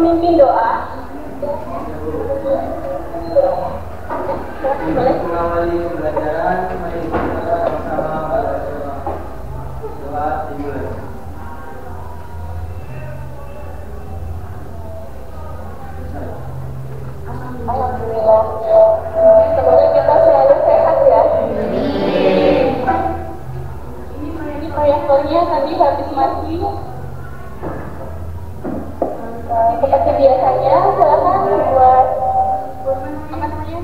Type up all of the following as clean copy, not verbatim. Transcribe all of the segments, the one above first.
memimpin doa. Boleh mengawali pembelajaran, mari kita sama-sama doa dimulai. Alhamdulillah. Semoga kita selalu sehat ya. Ini proyektornya tadi habis mati. Seperti biasanya, silakan buat apa namanya?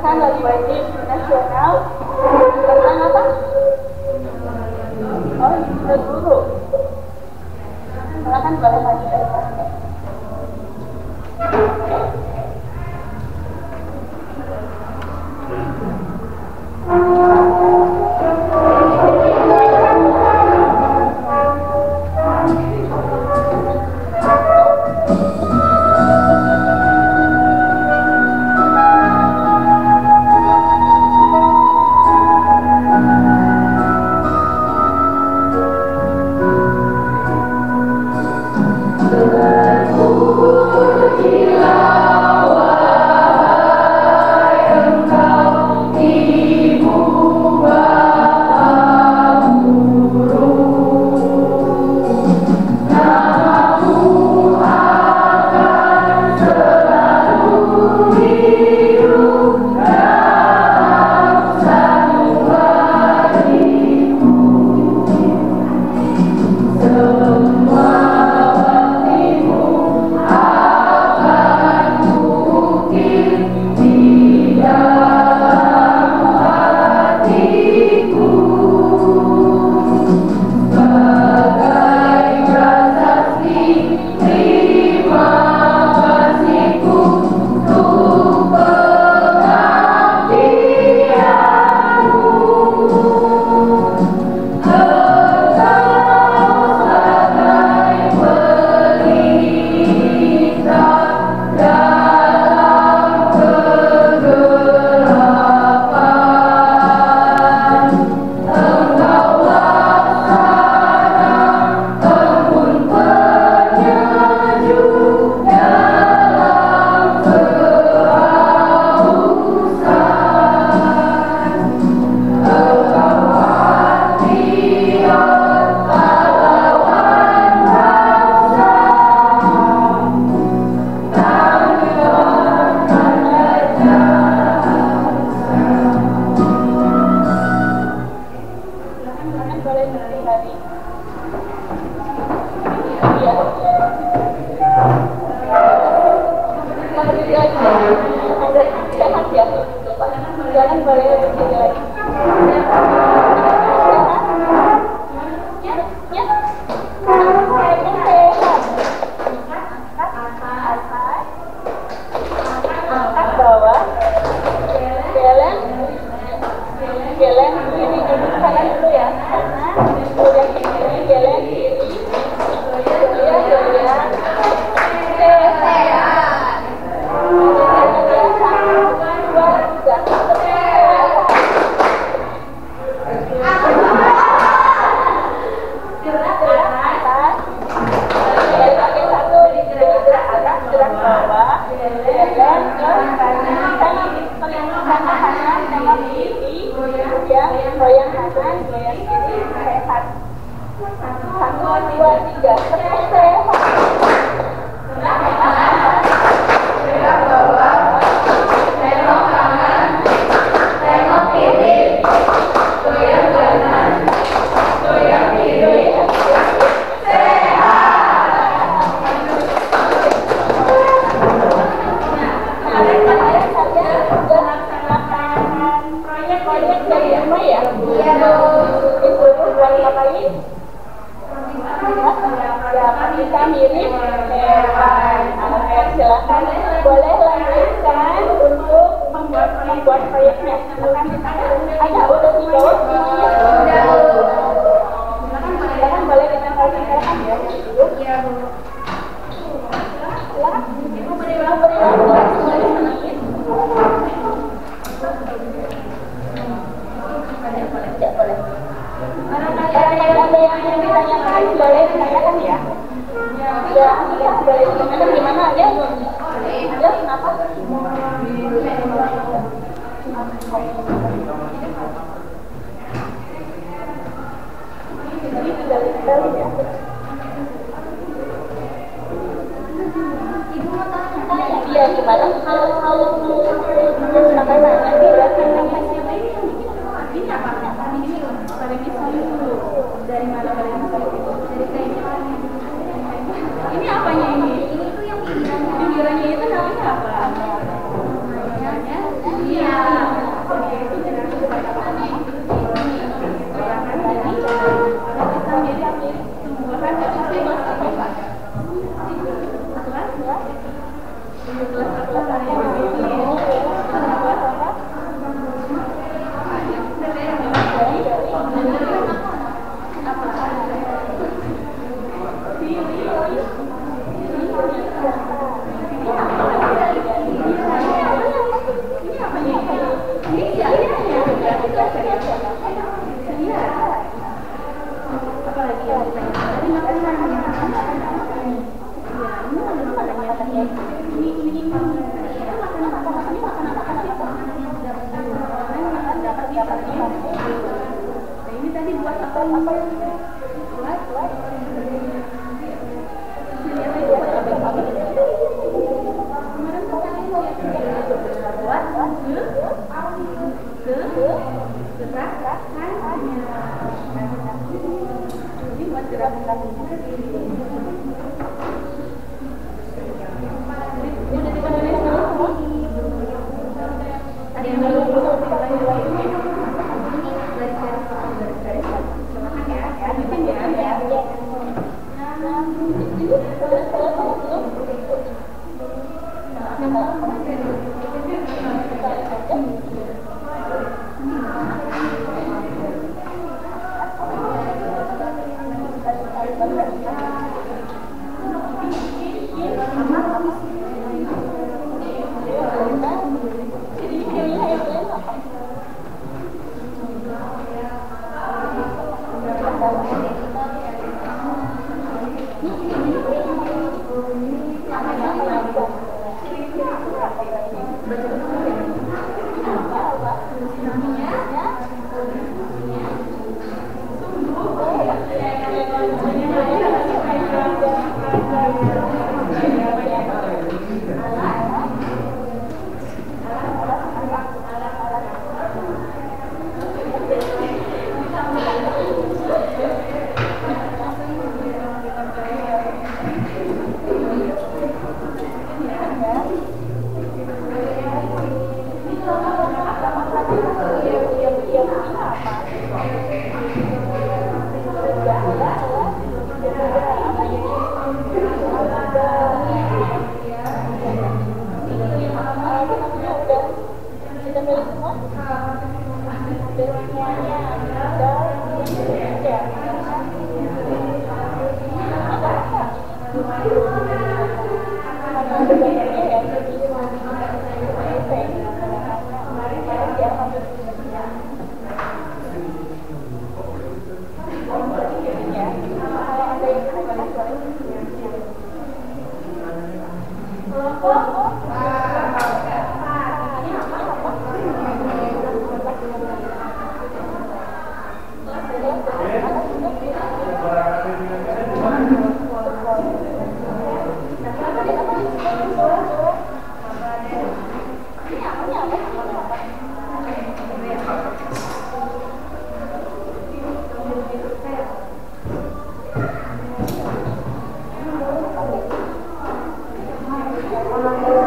Kan lagu wajib nasional tentang apa? Oh, sudah dulu. Silakan boleh maju dari sana. Boleh ditanyakan ya. gimana aja? Ada kenapa? Iya gimana? Kalau sampai mana sih? Ini apa? Ini paling dulu. Dari mana paling dari kayaknya. Ini apanya ini? Ini tuh yang pinggirannya itu namanya apa? Namanya iya. Itu jenis perkataannya itu bayangan dari kita jadi tumbuhan tapi kelas apa? Kelas hari ini. Ini tadi buat apa? Ini buat gerakan. Udah ditulis semua? Ada yang belum Thank you.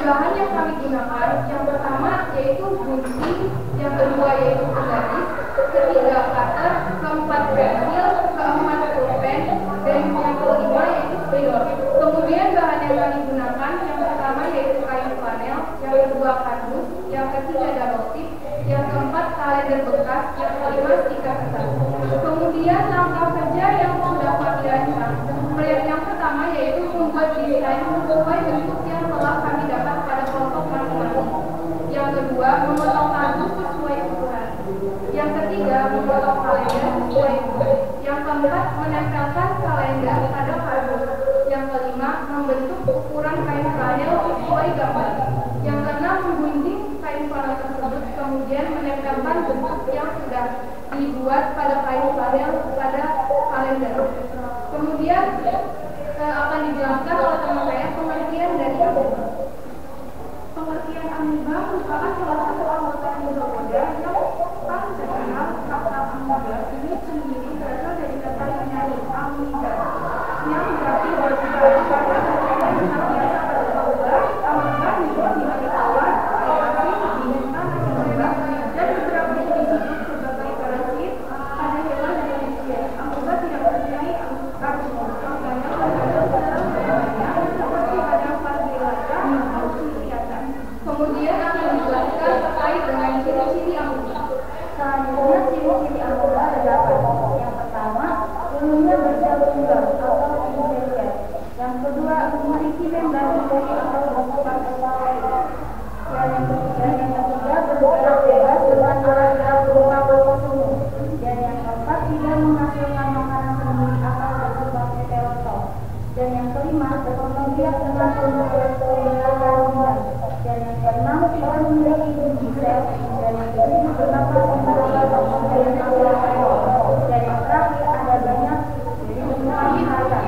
bahan yang kami gunakan, yang pertama yaitu gunting, yang kedua yaitu penggaris, ketiga cutter, keempat pensil, keempat pulpen, dan yang kelima yaitu spidol. Kemudian bahan yang kami gunakan, yang pertama yaitu kain flanel, yang kedua kardus, yang ketiga double tip, yang keempat kalender bekas, yang kelima stiker kertas. Kemudian langkah kerja yang sudah kami rancang. Yang pertama yaitu membuat desain sesuai bentuk yang telah kami dapat pada kelompok masing-masing. Yang kedua, memotong kardus sesuai ukuran. Yang ketiga, memotong kalender sesuai ukuran. Yang keempat, menempelkan kalender pada kardus. Yang kelima, membentuk ukuran kain flanel sesuai gambar. Yang keenam, menggunting kain flanel tersebut, kemudian menempelkan bentuk yang sudah dibuat pada kain flanel pada kalender. Kemudian akan dijelaskan oleh teman saya pengertian dari amoeba. Pengertian amoeba merupakan salah satu anggota hidropoda yang paling terkenal. Kata amoeba ini sendiri berasal dari kata Yunani amoeba, yang berarti berbicara pada yang biasa pada amoeba. Amoeba hidup di air tawar, air asin, binatang, amoeba, dan beberapa jenis hidup sebagai parasit pada hewan dan manusia. Amoeba tidak mempunyai kemudian akan dijelaskan terkait dengan ciri-ciri amoeba. Selanjutnya ciri-ciri amoeba ada 8. Yang pertama, umumnya bersel tunggal atau invertebrate. Yang kedua, memiliki membran dari atau berupa kepala. Yang ketiga bergerak bebas dengan gerak berupa semu. Dan yang keempat, tidak menghasilkan makanan sendiri atau bersifat heterotrof. Dan yang kelima, berkembang biak dengan tumbuh kandungan. Dan yang keenam, tidak memiliki biji sel. Dan yang ketujuh, bernapas membawa pemberian air. Dan yang terakhir, ada banyak jenis harta.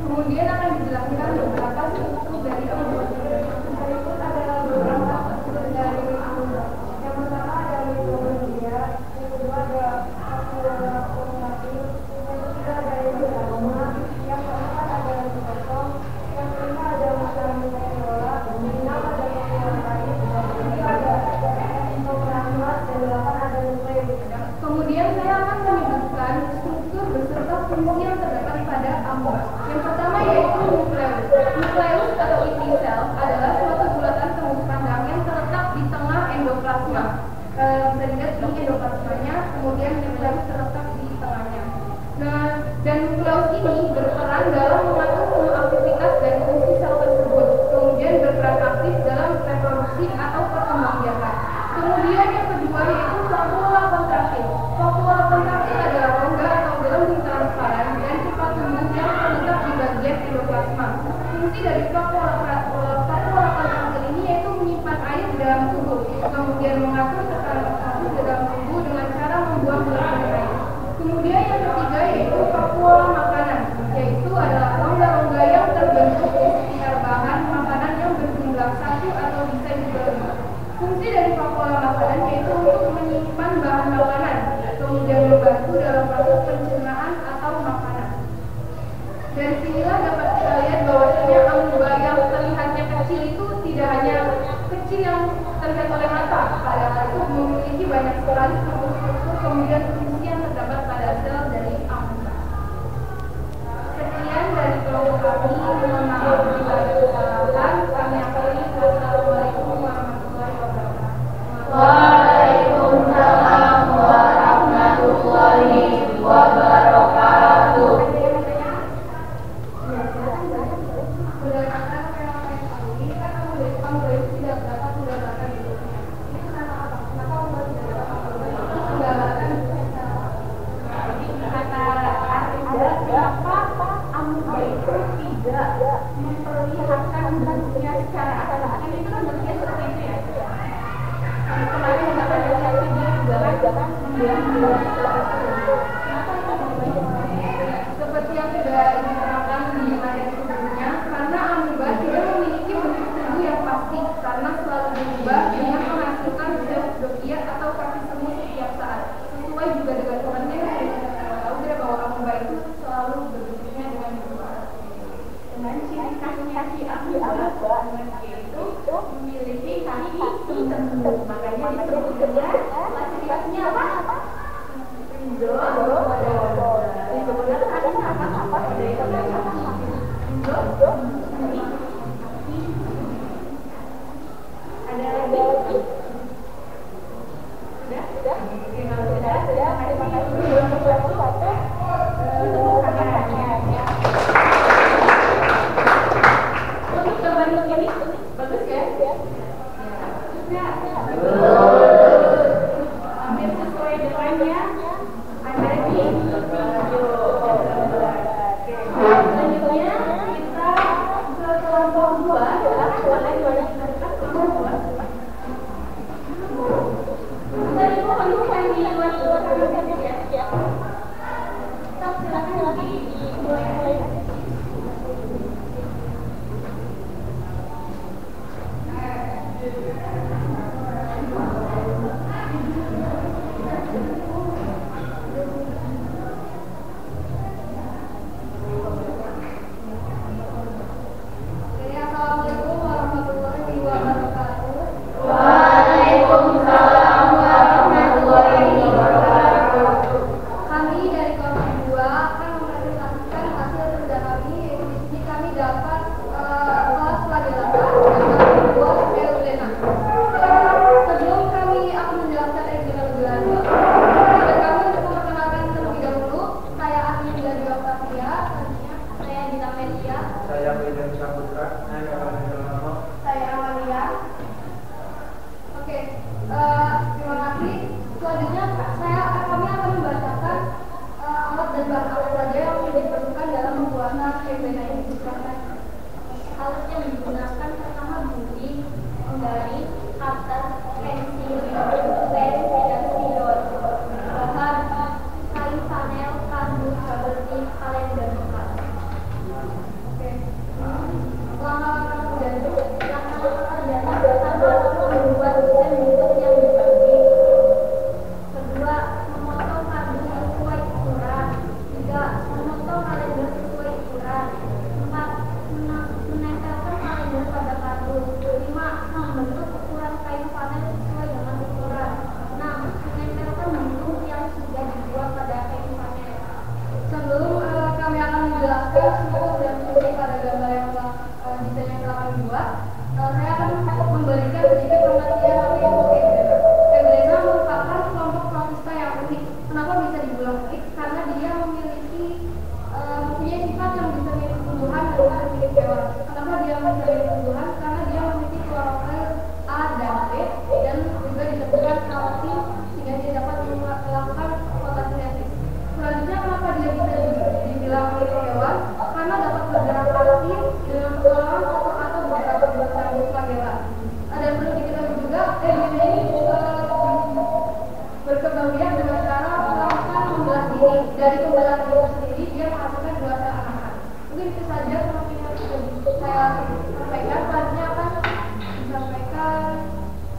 Kemudian akan dijelaskan beberapa struktur dari amoeba. Berikut adalah beberapa struktur dari amoeba. Yang pertama ada mitokondria, yang kedua ada kromatin, yang ketiga ada endosperma, yang keempat ada sitosom, yang kelima ada mitochondria, yang keenam ada nukleosid, yang ketujuh ada endoplasma, dan delapan ada nukleus. Kemudian saya akan menyebutkan struktur beserta fungsi yang terdapat pada amoeba. Yang pertama yaitu nukleus. Nukleus atau inti sel adalah suatu bulatan tembus pandang yang terletak di tengah endoplasma. Bisa dilihat di endoplasmanya, kemudian nukleus terletak di tengahnya. Nah, dan nukleus ini berperan dalam mengatur semua aktivitas dan fungsi sel tersebut. Kemudian berperan aktif dalam reproduksi atau perkembangbiakan. Kemudian yang kedua yaitu vakuola kontraktil. Vakuola kontraktil adalah rongga atau gelembung transparan dan cepat tumbuh yang terletak di bagian endoplasma. Fungsi dari vakuola kontraktil ini yaitu menyimpan air di dalam tubuh, kemudian mengatur tekanan oksigen di dalam tubuh dengan cara membuang gelombang air. Kemudian yang ketiga yaitu vakuola makanan, yaitu adalah rongga-rongga yang terbentuk di sekitar bahan makanan yang berjumlah satu atau bisa juga lebih. Fungsi dari vakuola makanan yaitu untuk menyimpan bahan makanan, kemudian membantu dalam proses pencernaan atau makanan. Dari sinilah dapat kita lihat bahwasanya amoeba yang terlihatnya kecil itu tidak hanya kecil yang terlihat oleh mata, padahal itu memiliki banyak sekali struktur kemudian fungsi yang terdapat pada sel dari amoeba. Sekian dari kelompok kami, mohon maaf bila ada kesalahan. Kami akhiri. Wassalamualaikum warahmatullahi wabarakatuh. Waalaikumsalam warahmatullahi wabarakatuh. Memperlihatkan bentuknya secara asal. Ini itu kan bentuknya seperti itu ya. Kemarin kita lihat video juga kan seperti yang sudah diterangkan di materi sebelumnya, karena amoeba tidak memiliki bentuk tubuh yang pasti karena selalu berubah dengan menghasilkan zooxanthellae atau kaki semut setiap saat. Sesuai juga dengan temannya yang kita tahu bahwa amoeba itu selalu berbentuknya dengan berubah. Dengan ciri khas amoeba saya sampaikan, selanjutnya akan disampaikan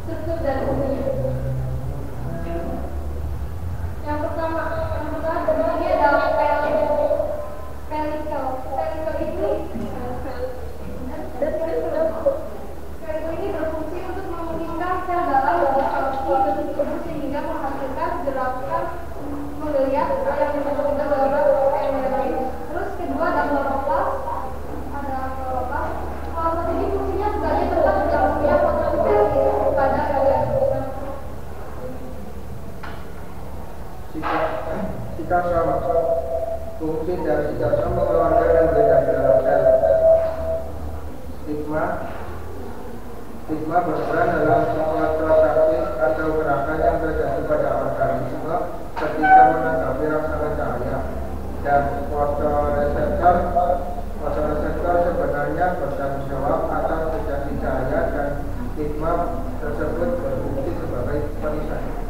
struktur dan fungsinya. Yang pertama ini adalah pelikel. Pelikel ini berfungsi untuk memungkinkan sel dalam bentuk tubuh sehingga menghasilkan gerakan menggeliat yang disebut dalam endorfin. Terus kedua ada kloroplas. Kloroplas ini fungsinya sebagai tempat berlangsungnya fotosintesis pada organisme. Sitosoma. Fungsi dari sitosoma mengeluarkan energi dalam sel. Stigma berperan dalam fotosintesis atau gerakan yang terjadi pada organisme ketika menanggapi rangsangan cahaya. Dan fotoreseptor sebenarnya bertanggung jawab atas terjadi cahaya, dan stigma tersebut berfungsi sebagai perisai.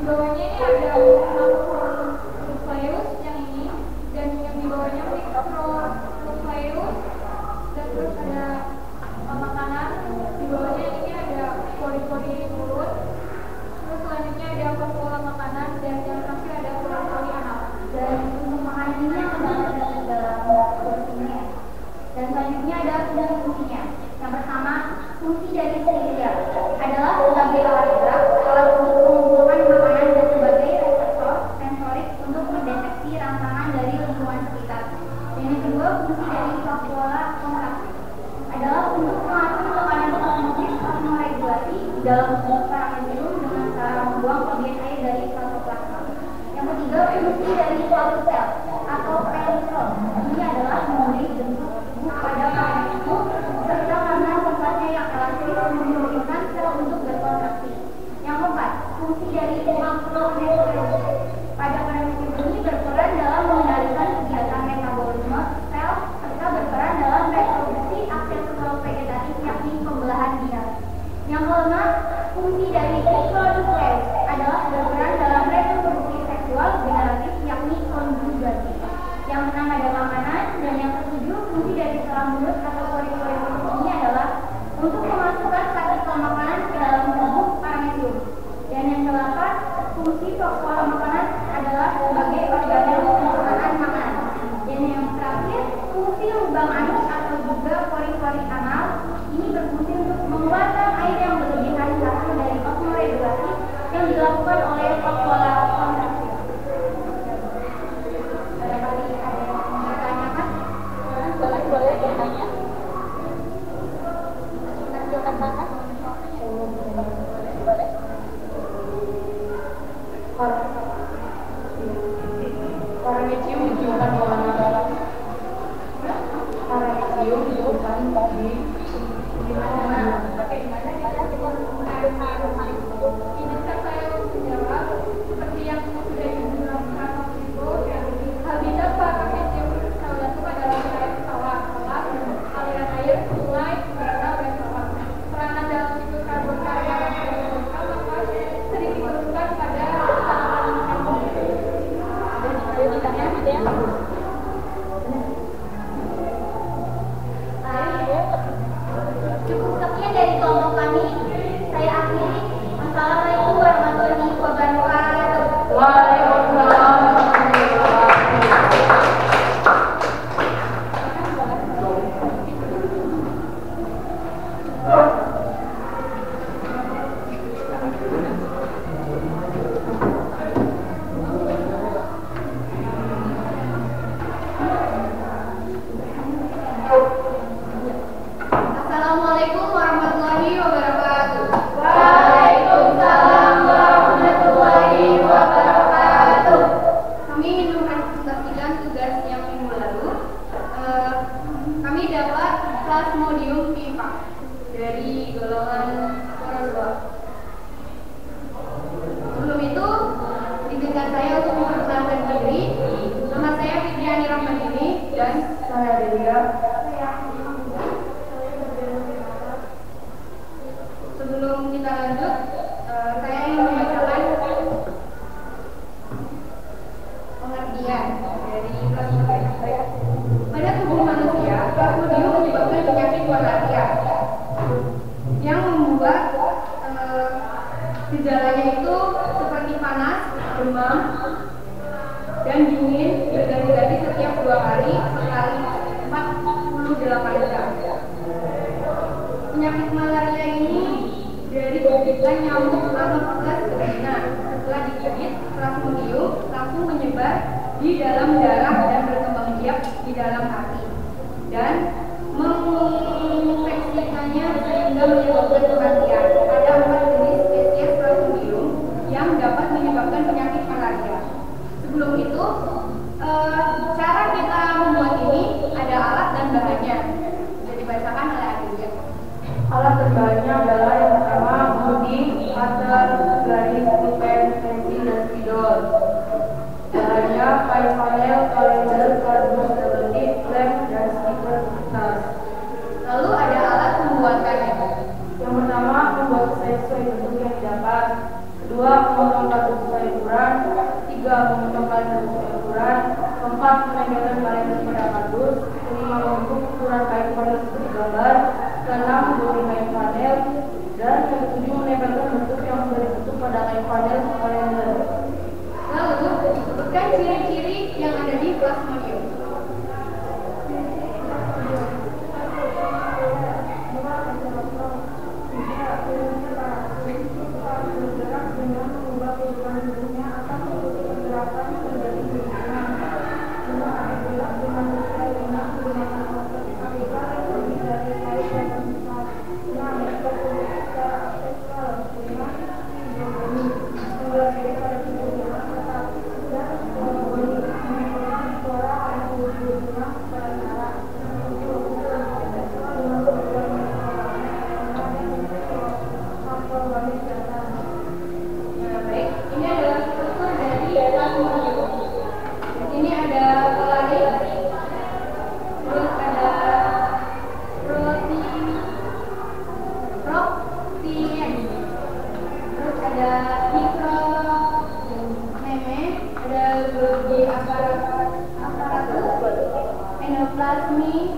bawahnya ini ada makronukleus yang ini, dan yang di bawahnya mikronukleus, dan terus ada makanan. Di bawahnya ini ada pori-pori mulut, terus selanjutnya ada pola makanan, dan yang terakhir ada pori-pori anal. Dan untuk makanan ini yang terdapat dalam porsinya. Dan selanjutnya ada fungsi-fungsinya. Yang pertama, fungsi dari silia adalah sebagai alat gerak, alat untuk mengumpulkan makanan dan sebagai reseptor sensorik untuk mendeteksi rangsangan dari lingkungan sekitar. Dan yang kedua, fungsi dari vakuola kontraksi adalah untuk mengatur tekanan osmosis atau regulasi di dalam paramecium dengan cara membuang bagian air dari protoplasma. Yang ketiga, fungsi dari suatu sel atau peritron. Ini adalah memberi bentuk pada paramecium serta karena sifatnya yang elastis memungkinkan sel untuk berkontraksi. Yang keempat, fungsi dari makronukleus. Pada paramecium ini berperan dalam mengendalikan kegiatan metabolisme sel serta berperan dalam reproduksi aksensual vegetatif yakni pembelahan dinamis. Yang kelima, fungsi dari mikronukleus adalah berperan dalam reproduksi seksual generatif yakni konjugasi. Yang keenam ada makanan, dan yang ketujuh fungsi dari selang mulut atau pori-pori mulut ini adalah untuk memasukkan partikel makanan ke dalam tubuh paramecium. Dan yang kedelapan, fungsi vakuola makanan adalah sebagai organel pencernaan makanan. Dan yang terakhir, fungsi lubang anus atau juga pori-pori anal ini berfungsi untuk mengeluarkan air yang berlebihan hasil dari osmoregulasi yang dilakukan oleh vakuola kontraksi. Barangkali ada yang mau ditanyakan? Boleh bertanya. Silakan tangan. Boleh. Paramecium ditemukan di mana? Paramecium ditemukan di mana? Izinkan saya menjawab seperti yang sudah dijelaskan waktu itu. Habitat paramecium saudatu adalah wilayah sawah, kolam, aliran air, sungai, danau, dan sawah. Peranan dalam siklus karbon paramecium maka sering ditemukan pada tanaman karbon. Dan ditanya gitu ya. Cukup sekian dari kelompok kami. Saya akhiri. Assalamualaikum warahmatullahi wabarakatuh. Waalaikumsalam. Assalamualaikum warahmatullahi wabarakatuh. Waalaikumsalam warahmatullahi wabarakatuh. Kami ingin mempresentasikan tugas yang minggu lalu. Kami dapat plasmodium pipa dari golongan Korea. Sebelum itu, izinkan saya untuk memperkenalkan diri. Nama saya Fitriani Rahmadini dan Saya Delia. sebelum kita lanjut, saya ingin membacakan pengertian dari plasmodium. Pada tubuh manusia, plasmodium menyebabkan penyakit malaria yang membuat gejalanya itu seperti panas, demam, dan dingin berganti-ganti setiap 2 hari sekali 48 jam. Penyakit malaria ini dari gigitan nyamuk Anopheles betina. Setelah digigit, plasmodium langsung menyebar di dalam darah dan berkembang biak di dalam hati dan menginfeksikannya sehingga menyebabkan kematian. Ada 4 jenis spesies plasmodium yang dapat menyebabkan penyakit malaria. Sebelum itu, cara kita membuat ini ada alat dan bahannya. Bisa dibacakan oleh Adelia. Alat berbahannya adalah yang pertama puding, atar, garis, pulpen, pensil, dan spidol. Bahannya kayu panel, kalender, kardus, selotip, lem, dan stiker kertas. Lalu ada alat pembuatannya. endorasmi,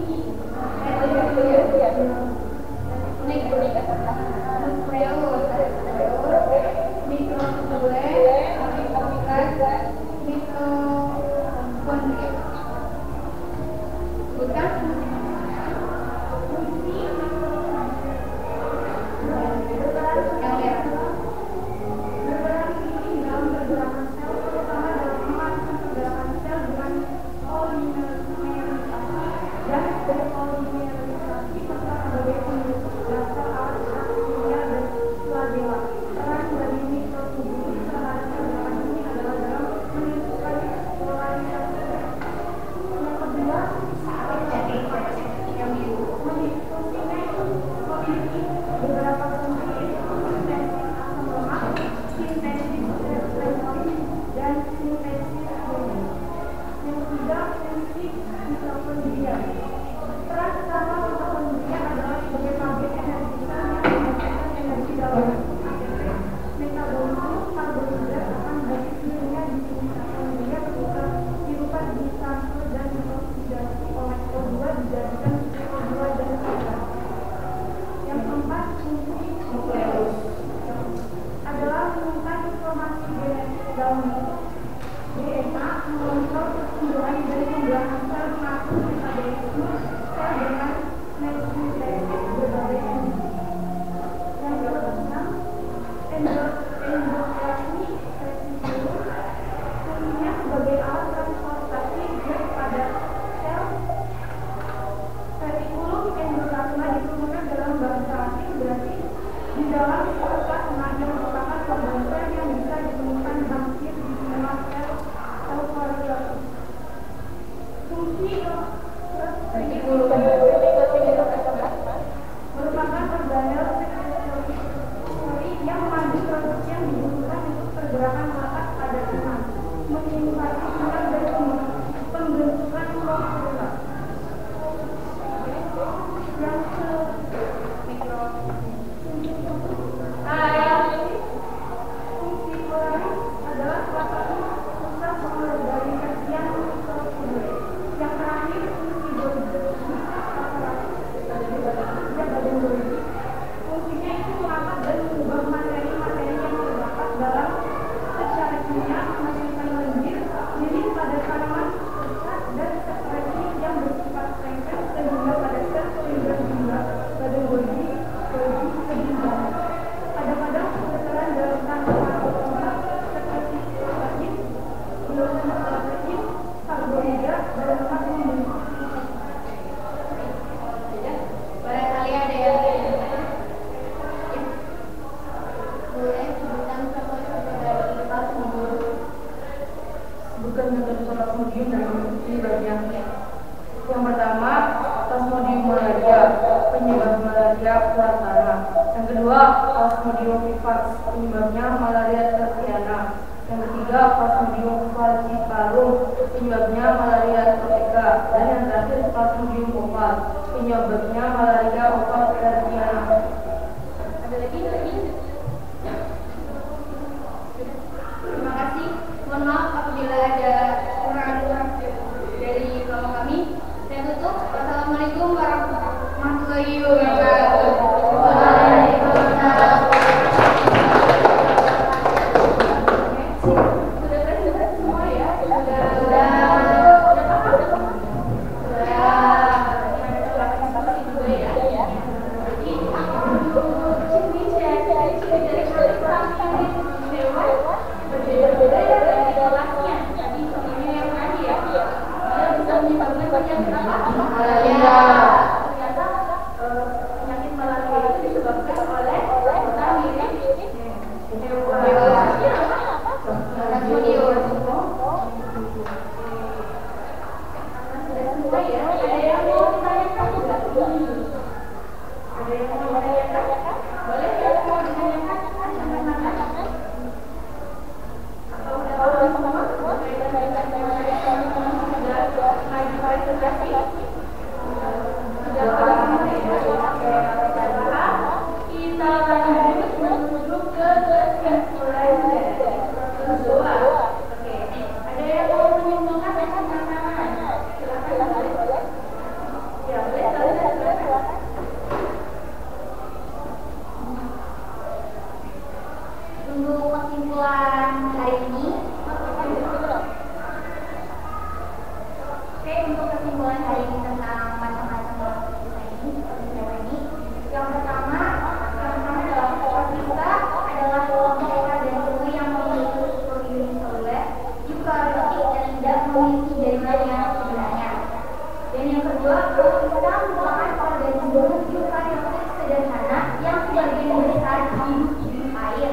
kita merupakan organisme eukariotik sederhana yang sebagian besar hidup di air.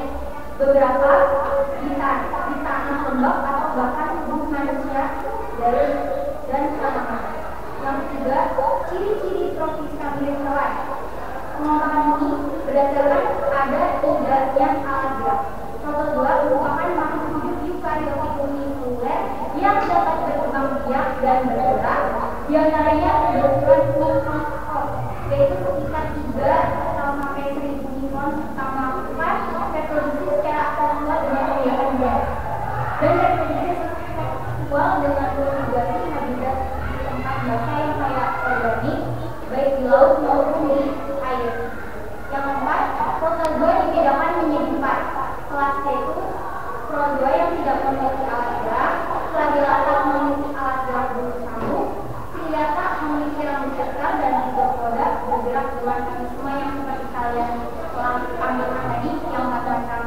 Beberapa di tanah lembab atau bahkan tubuh manusia dan tanaman. Yang ketiga, ciri-ciri tropis stabilis hewan. Pengembangan ini berdasarkan ada tidaknya alat gerak. Contoh 2 merupakan makhluk hidup eukariotik uniseluler yang dapat berkembang biak dan bergerak. Di antaranya berukuran mikroskop, yaitu sekitar 3-1000 mikron sama reproduksi secara asexual dengan kegiatan biak. Dan reproduksi seksual dengan mitigasi habitat di tempat basah yang kaya organik, baik di laut maupun di air. Yang keempat, protozoa dibedakan menjadi 4. Kelas yaitu protozoa yang tidak memiliki alat gerak, Claviata memiliki alat gerak bersambung, Ciliata memiliki rambut kekal, dan Hydropoda bergerak dengan mekanisme yang seperti kalian telah ambilkan tadi, yang 4 macam.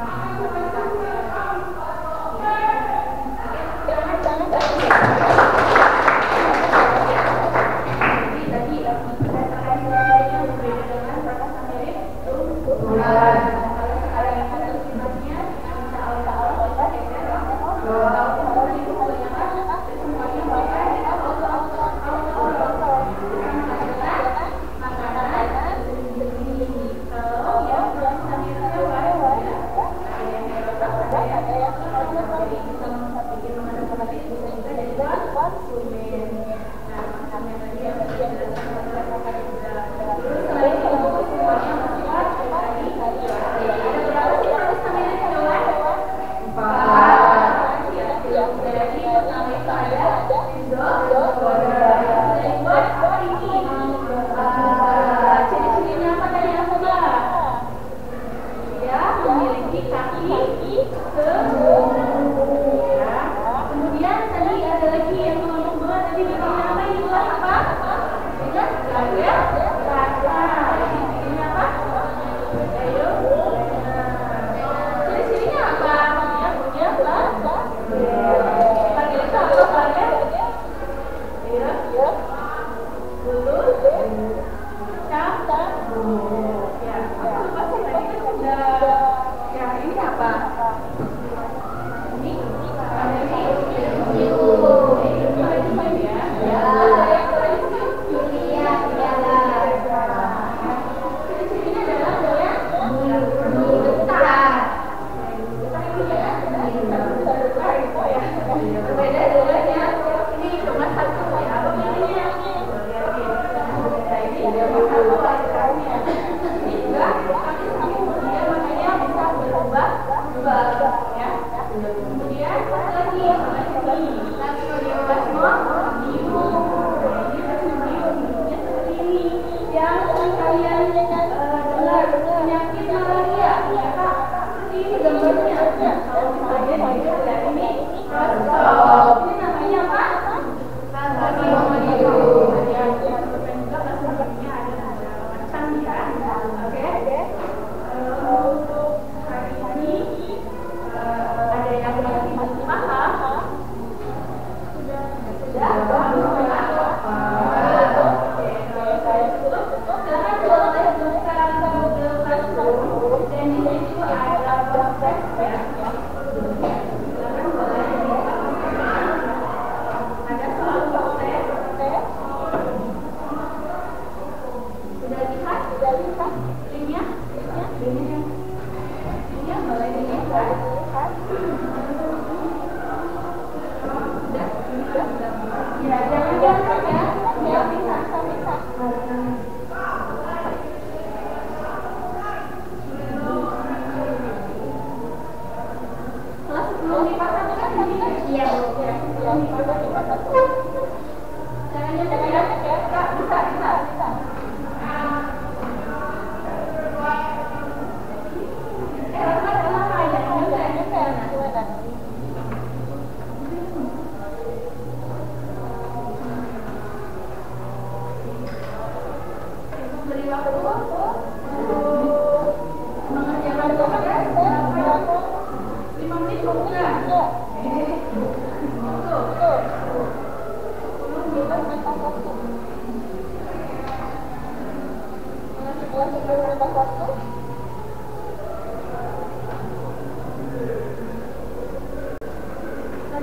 Tadi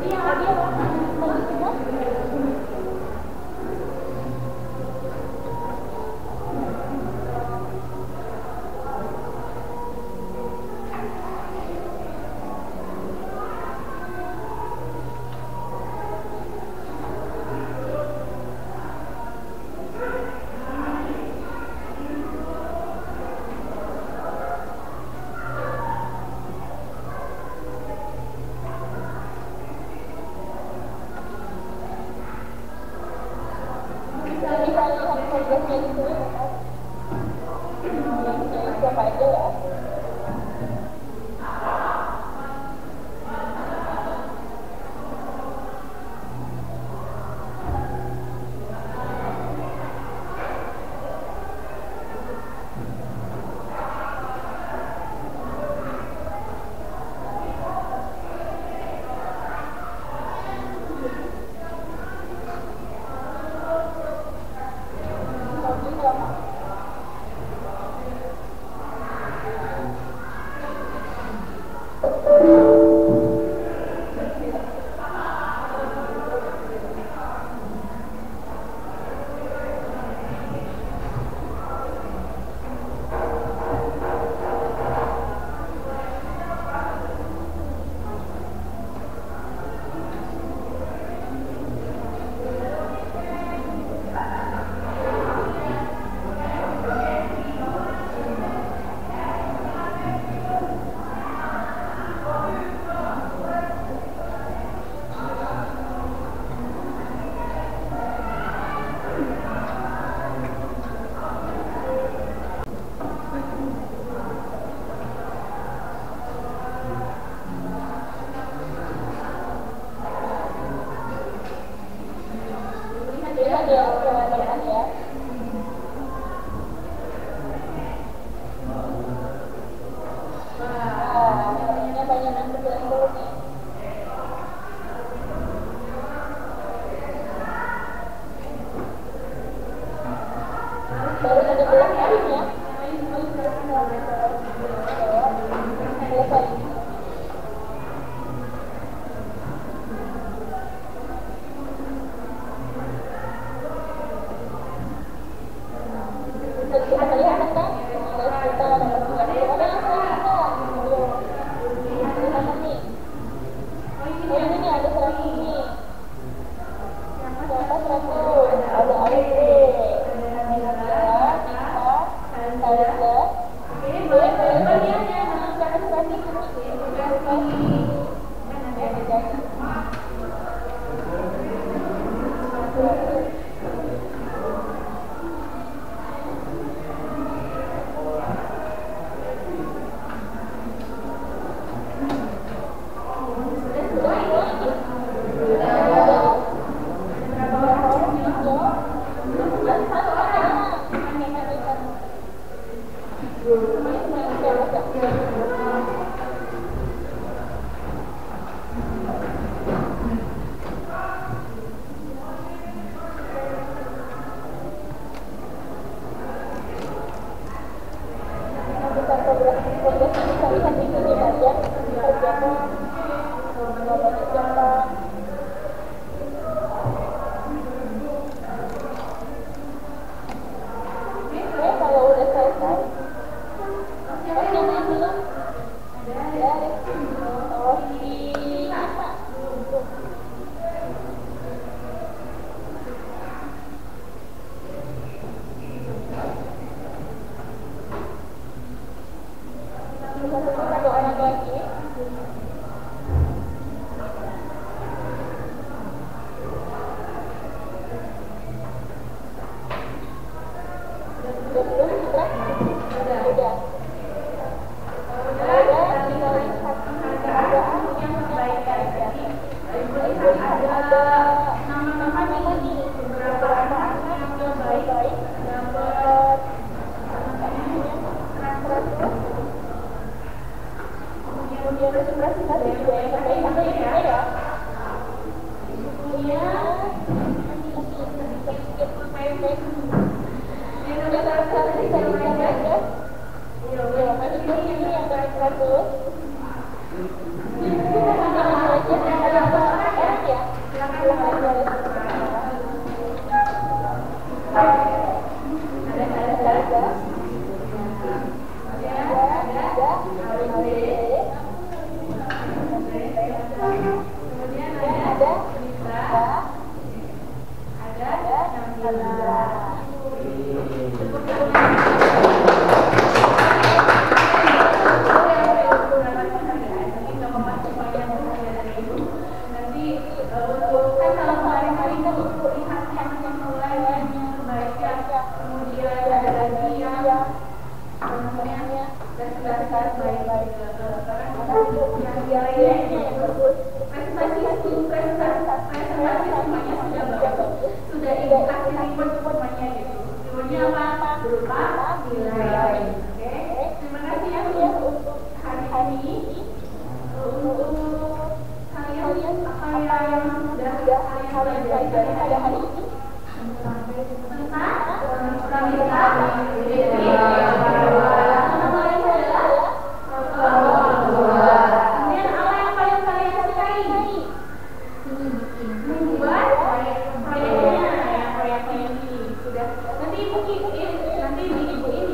yang apa? berupa nilai. Oke, terima kasih ya untuk hari ini. Untuk kalian apa yang sudah kalian pelajari pada hari ini? Tentang pramuka, kemudian apa yang paling kalian sukai? Membuat proyeknya, ya proyeknya ini sudah. Nanti bikin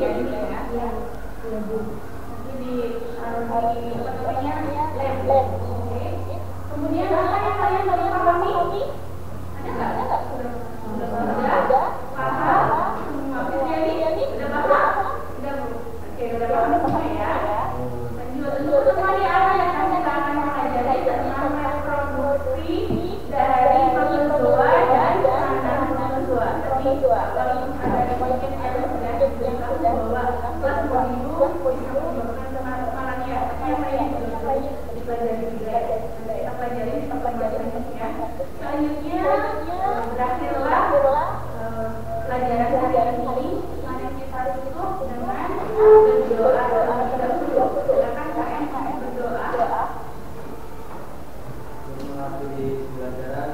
ya ini ya. Nanti di apa namanya lab. Oke. Kemudian apa yang kalian baru pahami? Ada nggak? Sudah paham? Semua jadi sudah paham? Sudah bu? Oke, sudah paham semua ya. Untuk kembali awal yang kita akan mempelajari tentang reproduksi dari protozoa dan anak protozoa. Tapi kalau ada mungkin ada sudah diberitahu bahwa kelas 2000 bisa menyebabkan teman-teman ya. Tapi yang lain belum dipelajari juga. Nanti kita pelajari di pertemuan selanjutnya. Selanjutnya berakhirlah pelajaran hari ini. Mari kita tutup dengan berdoa terlebih dahulu. Silakan KM berdoa. Mengakhiri pelajaran